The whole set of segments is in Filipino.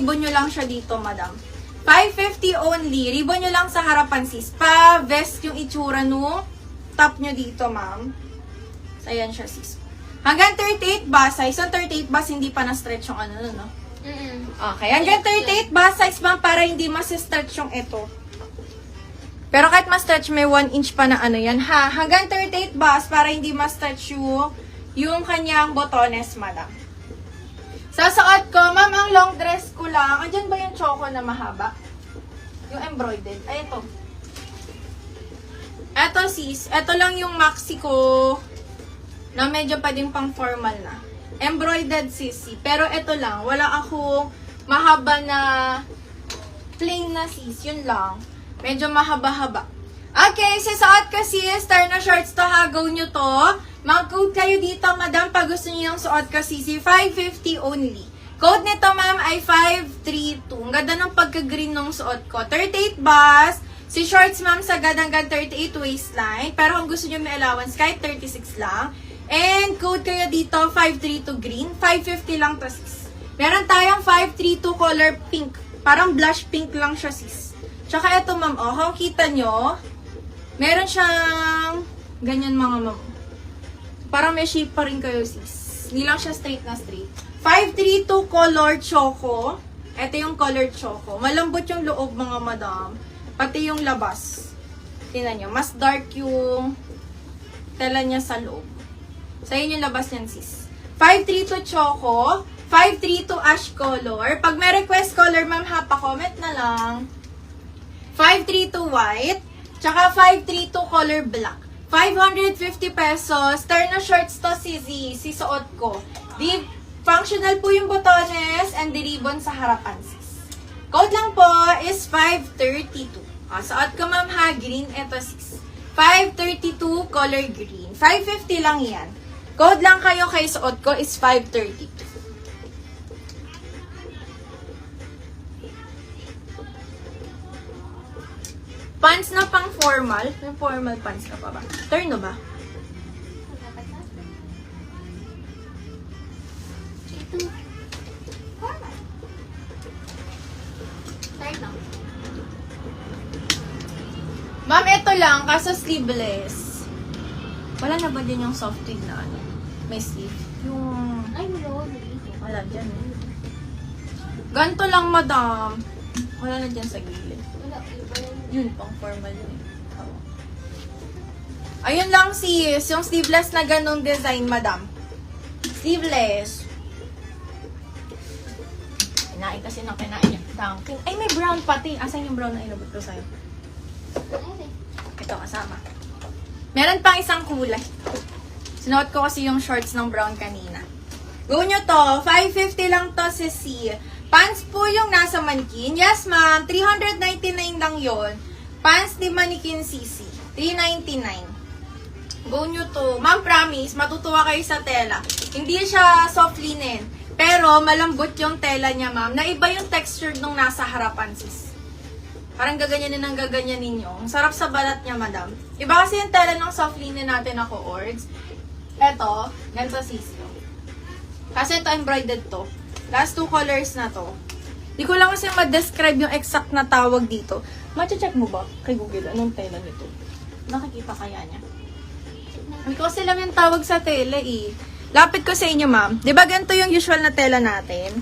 ribbon nyo lang siya dito, madam. 550 only. Ribbon nyo lang sa harapan, sis. Pa-vest yung itsura no. Top nyo dito, ma'am. So, ayan siya, sis. Hanggang 38 bust size. So, 38 bust, hindi pa na-stretch yung ano, no? Okay. Hanggang 38 bust size, ma'am, para hindi mas-stretch yung ito. Pero kahit ma-stretch, may 1 inch pa na ano yan, ha? Hanggang 38 bust, para hindi ma-stretch yung kanyang botones, madam. Sasuot ko, ma'am, ang long dress ko lang. Andyan ba yung choco na mahaba? Yung embroidered. Ay, ito. Ito, sis. Ito lang yung maxi ko na medyo pa din pang formal na. Embroidered, sis. Pero ito lang. Wala akong mahaba na plain na, sis. Yun lang. Medyo mahaba-haba. Okay, sisuot ko, sis. Star na shorts to, ha. Go nyo to. Mag-code kayo dito, madam, pag gusto niyo yung suot ko, sisi, 550 only. Code nito, ma'am, ay 532. Ang ganda ng pagka-green ng suot ko. 38 bust. Si shorts, ma'am, sagad hanggang 38 waistline. Pero kung gusto niyo may allowance, kahit 36 lang. And code kayo dito, 532 green. 550 lang to, sis. Meron tayong 532 color pink. Parang blush pink lang siya, sis. Tsaka ito, ma'am, oh, kung kita nyo, meron siyang ganyan, mga ma'am. Parang may shape pa rin kayo, sis. Hindi lang siya straight na straight. 532 color choco. Ito yung color choco. Malambot yung loob, mga madam. Pati yung labas. Tingnan nyo. Mas dark yung tela niya sa loob. So, yun yung labas niyan, sis. 532 choco. 532 ash color. Pag may request color, ma'am, ha, pa-comment na lang. 532 white. Tsaka 532 color black. 550 pesos. Star na shorts to, Sisi. Sisuot ko. Di, functional po yung botones and the ribbon sa harapan, sis. Code lang po is 532. Suot ko, ma'am, ha. Green. Ito, sis. 532 color green. 550 lang yan. Code lang kayo kay suot ko is 532. Pants na pang formal. May formal pants na pa ba? Turno ba? Formal. Turno. Ma'am, ito lang. Kaso sleeveless. Wala na ba din yung soft twig na ano? May sleeve. Yung... Ay, wala. Wala dyan eh. Ganto lang, madam. Wala na dyan sa gilid. Wala. Yun, pang formal yun. Ayun lang, sis. Yung sleeveless na ganong design, madam. Sleeveless. Kinain kasi ng kinain niya. Dunkin. Ay, may brown pati. Asan yung brown na inabot ko sa'yo? Ito, kasama. Meron pang isang kulay. Sinuot ko kasi yung shorts ng brown kanina. Go nyo to. 550 lang to, sisi. Pants po yung nasa mannequin. Yes, ma'am. 399 lang yon. Pants ni mannequin CC. 399. Go nyo to. Ma'am, promise, matutuwa kayo sa tela. Hindi siya soft linen. Pero, malambot yung tela niya, ma'am. Naiba yung texture nung nasa harapan, sis. Parang gaganyanin ang gaganyan ninyo. Ang sarap sa balat niya, madam. Iba kasi yung tela ng soft linen natin na co-ords. Eto, ganito, sis. Kasi ito, embroidered to. Last two colors na to. Di ko lang kasi ma-describe yung exact na tawag dito. Ma-check mo ba kay Google anong tela nito? Nakikita kaya niya? Hindi ko kasi lang yung tawag sa tela eh. Lapit ko sa inyo, ma'am. Di ba ganito yung usual na tela natin?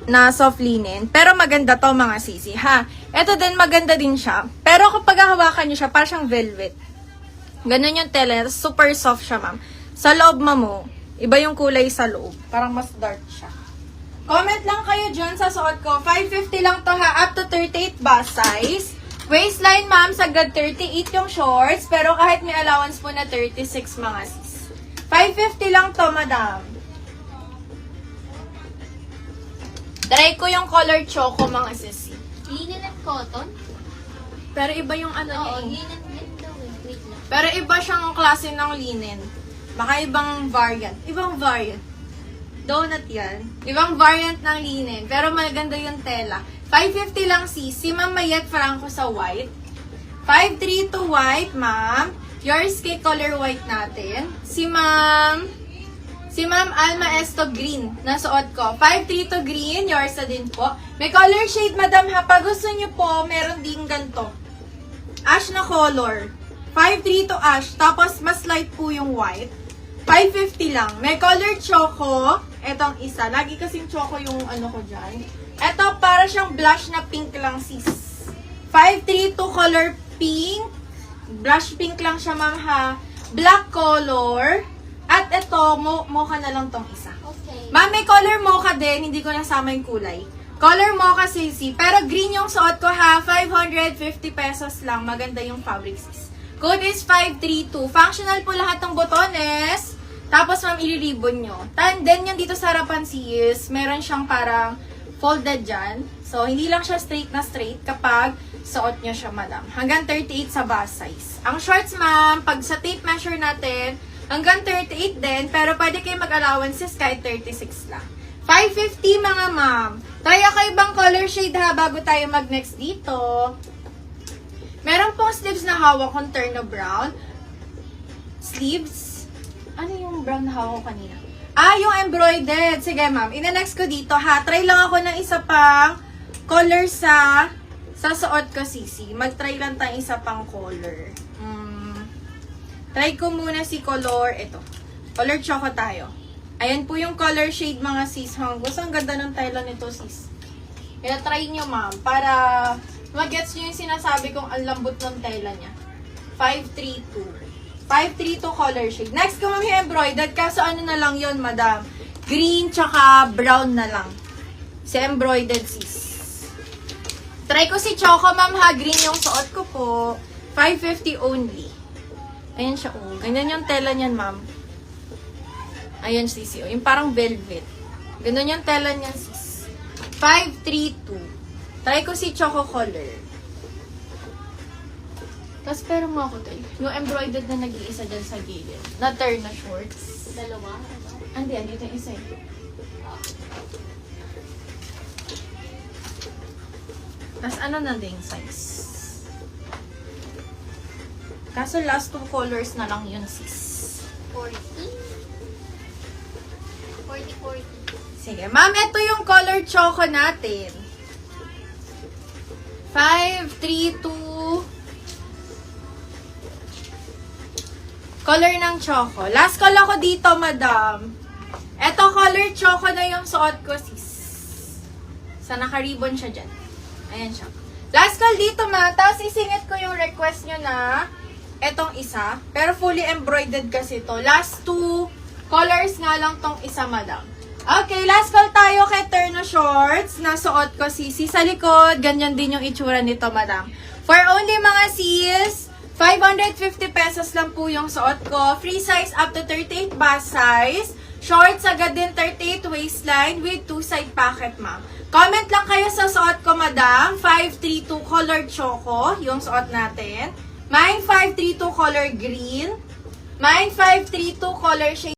Na soft linen. Pero maganda to, mga sisi, ha? Ito din, maganda din siya. Pero kapag hawakan nyo siya, parang siyang velvet. Ganun yung tela. Super soft siya, ma'am. Sa loob, mo, iba yung kulay sa loob. Parang mas dark siya. Comment lang kayo dyan sa suot ko. 550 lang to, ha. Up to 38 bust size. Waistline, ma'am, sagad 38 yung shorts. Pero kahit may allowance po na 36, mga sis. 550 lang to, madam. Try ko yung color choco, mga sis. Linen at cotton? Pero iba yung ano niya Oo, eh. linen din daw eh. Wait lang. Pero iba siyang klase ng linen. Baka ibang variant. Ibang variant. Donut yan. Ibang variant ng linen. Pero maganda yung tela. 550 lang sis. Si Ma'am Mayet Franco sa white. 532 white, ma'am. Yours kay color white natin. Si Ma'am Si Ma'am Alma Esto Green, nasuot ko. 532 green, yours na din po. May color shade, madam ha. Pag gusto nyo po, meron din ganito. Ash na color. 532 ash, tapos mas light po yung white. 550 lang. May color choco. Etong isa. Lagi kasing choco yung ano ko dyan. Eto, para siyang blush na pink lang, sis. 532 color pink. Blush pink lang siya, ma'am ha. Black color. At ito, mocha na lang tong isa. Okay. Ma'am, may color mocha din. Hindi ko nasama yung kulay. Color mocha, sisi. Pero green yung suot ko ha. 550 pesos lang. Maganda yung fabric, sis. Code is 532. Functional po lahat ng botones. Tapos, ma'am, iliribon nyo. Then, yung dito sa harapan, sis, meron siyang parang folded dyan. So, hindi lang siya straight na straight kapag suot nyo siya, madam. Hanggang 38 sa bust size. Ang shorts, ma'am, pag sa tape measure natin, hanggang 38 din, pero pwede kayo mag-allowances kahit 36 lang. 550, mga ma'am. Tayo kayo ibang color shade ha, bago tayo mag-next dito. Meron pong sleeves na hawak kong turn na brown. Sleeves? Ano yung brown na hawak ko kanina? Yung embroidered. Sige, ma'am. Ina-next ko dito, ha. Try lang ako ng isa pang color sa suot ko, sisi. Mag-try lang tayo isa pang color. Try ko muna si color. Ito. Color choco tayo. Ayan po yung color shade, mga sis. Gusto, ang ganda ng tela nito, sis. Kaya try nyo, ma'am. Para mag-gets nyo yung sinasabi kong ang lambot ng tela niya. 532. 532 color shade. Next ko, ma'am, yung embroidered. Kaso ano na lang yon, madam? Green tsaka brown na lang. Si embroidered, sis. Try ko si Choco, ma'am, ha. Green yung suot ko po. 550 only. Ayan siya, oh. Ganyan yung tela niyan, ma'am. Ayan, sis, oh. Yung parang velvet. Ganun yung tela niyan, sis. 532. Try ko si Choco color. Tapos pero nga ako tayo. Yung embroidered na nag-iisa dyan sa gilid. Na turn na shorts. Dalawa? Andi, andito yung isa eh. Tapos ano na din size? Kaso last two colors na lang yun, sis. 40? 40. Sige, ma'am, ito yung color choco natin. 532 color ng choco. Last call ako dito, madam. Ito, color choco na yung suot ko, sis. Sa naka-ribbon siya dyan. Ayan siya. Last call dito, ma. Tapos isingit ko yung request nyo na etong isa. Pero fully embroidered kasi to. Last two colors nga lang tong isa, madam. Okay, last call tayo kay Terno Shorts. Nasuot ko, sisi. Sa likod, ganyan din yung itsura nito, madam. For only mga sis, 550 pesos lang po yung suot ko. Free size up to 38 bust size. Shorts agad din 38 waistline with 2 side pocket, ma'am. Comment lang kayo sa suot ko, madam. 532 color choco, yung suot natin. Mine 532 color green. Mine 532 color shade.